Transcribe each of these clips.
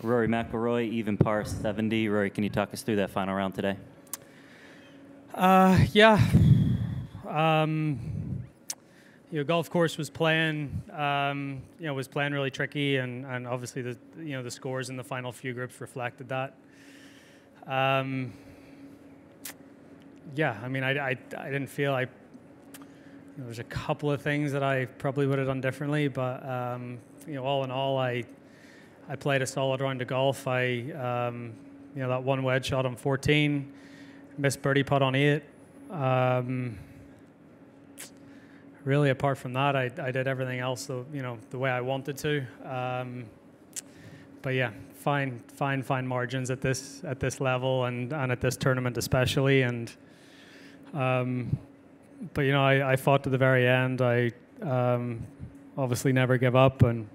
Rory McIlroy, even par 70. Rory, can you talk us through that final round today? Yeah. Golf course was playing, was playing really tricky, and obviously the scores in the final few groups reflected that. Yeah, I mean, I didn't feel there's a couple of things that I probably would have done differently, but all in all, I played a solid round of golf. That one wedge shot on 14, missed birdie putt on 8. Really, apart from that, I did everything else the way I wanted to. But yeah, fine margins at this level and at this tournament especially. And but I fought to the very end. I obviously never give up, and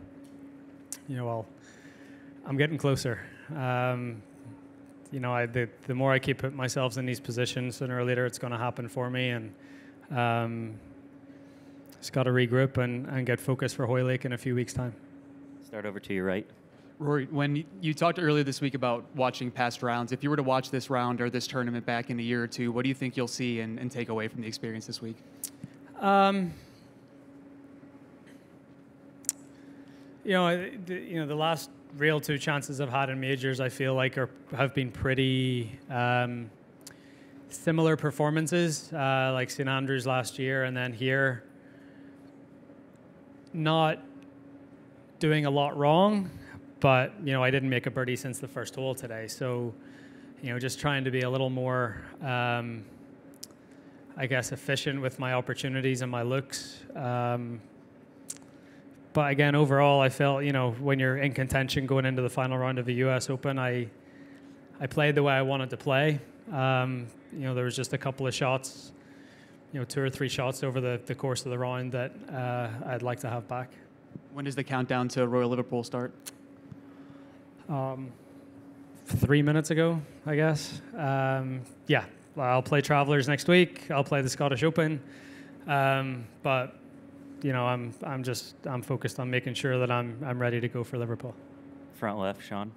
I'm getting closer. The more I keep putting myself in these positions, sooner or later it's going to happen for me, and just got to regroup and get focused for Hoylake in a few weeks' time. Start over to your right. Rory, when you talked earlier this week about watching past rounds, if you were to watch this round or this tournament back in a year or two, what do you think you'll see and take away from the experience this week? The last real 2 chances I've had in majors, I feel like have been pretty similar performances, like St. Andrews last year, and then here, not doing a lot wrong, but I didn't make a birdie since the first hole today, so just trying to be a little more efficient with my opportunities and my looks. But again, overall, I felt, when you're in contention going into the final round of the US Open, I played the way I wanted to play. There was just a couple of shots, 2 or 3 shots over the course of the round that I'd like to have back. When does the countdown to Royal Liverpool start? 3 minutes ago, I guess. Yeah, I'll play Travelers next week. I'll play the Scottish Open. But I'm focused on making sure that I'm ready to go for Liverpool. Front left, Sean.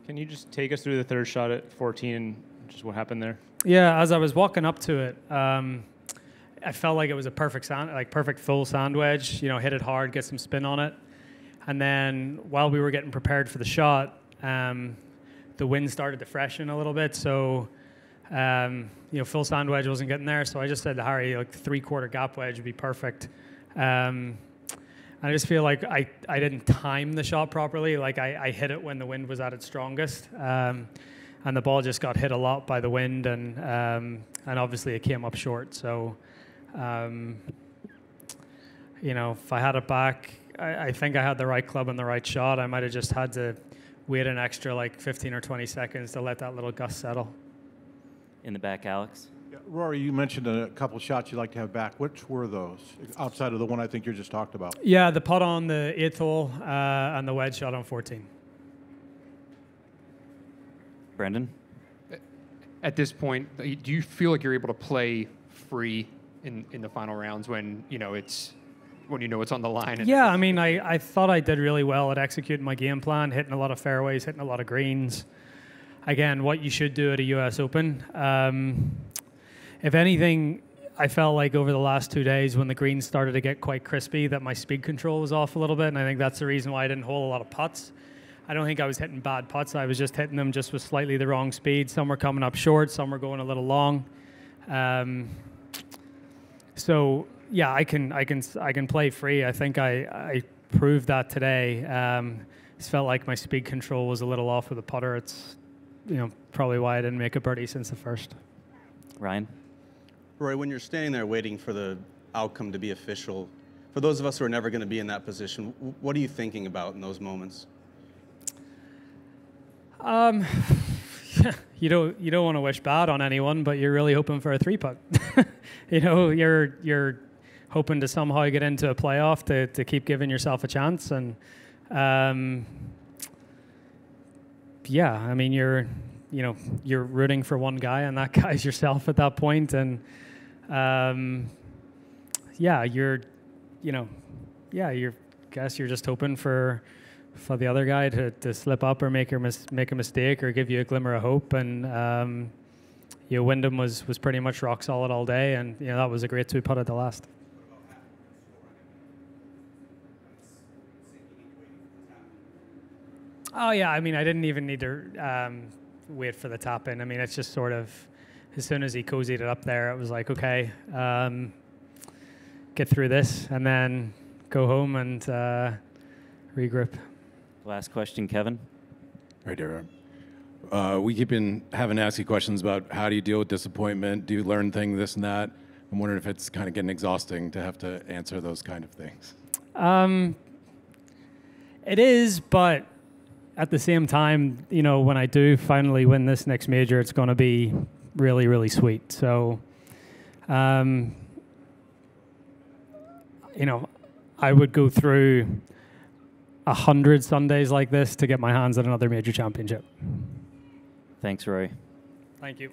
Can you just take us through the third shot at 14 and just what happened there? Yeah, as I was walking up to it, I felt like it was a perfect full sand wedge. Hit it hard, get some spin on it, and then while we were getting prepared for the shot, the wind started to freshen a little bit. So, full sand wedge wasn't getting there. So I just said to Harry, 3/4 gap wedge would be perfect. I just feel like I didn't time the shot properly. I hit it when the wind was at its strongest, and the ball just got hit a lot by the wind, and obviously it came up short. So, if I had it back, I think I had the right club and the right shot. I might have just had to wait an extra 15 or 20 seconds to let that little gust settle. In the back, Alex. Rory, you mentioned a couple shots you'd like to have back. Which were those, outside of the one I think you just talked about? Yeah, the putt on the 8th hole and the wedge shot on 14. Brendan? At this point, do you feel like you're able to play free in the final rounds when it's on the line? Yeah, I mean, I thought I did really well at executing my game plan, hitting a lot of fairways, hitting a lot of greens. Again, what you should do at a US Open. If anything, I felt like over the last 2 days when the greens started to get quite crispy that my speed control was off a little bit, and I think that's the reason why I didn't hole a lot of putts. I don't think I was hitting bad putts. I was just hitting them just with slightly the wrong speed. Some were coming up short, some were going a little long. So yeah, I can play free. I think I proved that today. It felt like my speed control was a little off with the putter. It's probably why I didn't make a birdie since the first. Ryan? Rory, when you're standing there waiting for the outcome to be official, for those of us who are never going to be in that position, what are you thinking about in those moments? You don't want to wish bad on anyone, but you're really hoping for a 3-putt. You're hoping to somehow get into a playoff to keep giving yourself a chance, and yeah, I mean you're rooting for one guy, and that guy's yourself at that point, and you're just hoping for for the other guy to slip up or make a mistake or give you a glimmer of hope. And Wyndham was pretty much rock solid all day, and that was a great 2-putt at the last. Oh yeah, I mean, I didn't even need to wait for the tap in. I mean, it's just sort of, as soon as he cozied it up there, it was like, okay, get through this and then go home and regroup. Last question, Kevin. Right there. We keep having to ask you questions about how do you deal with disappointment? Do you learn things, this and that? I'm wondering if it's kind of getting exhausting to have to answer those kind of things. It is, but at the same time, when I do finally win this next major, it's going to be really, really sweet. So, I would go through 100 Sundays like this to get my hands on another major championship. Thanks, Rory. Thank you.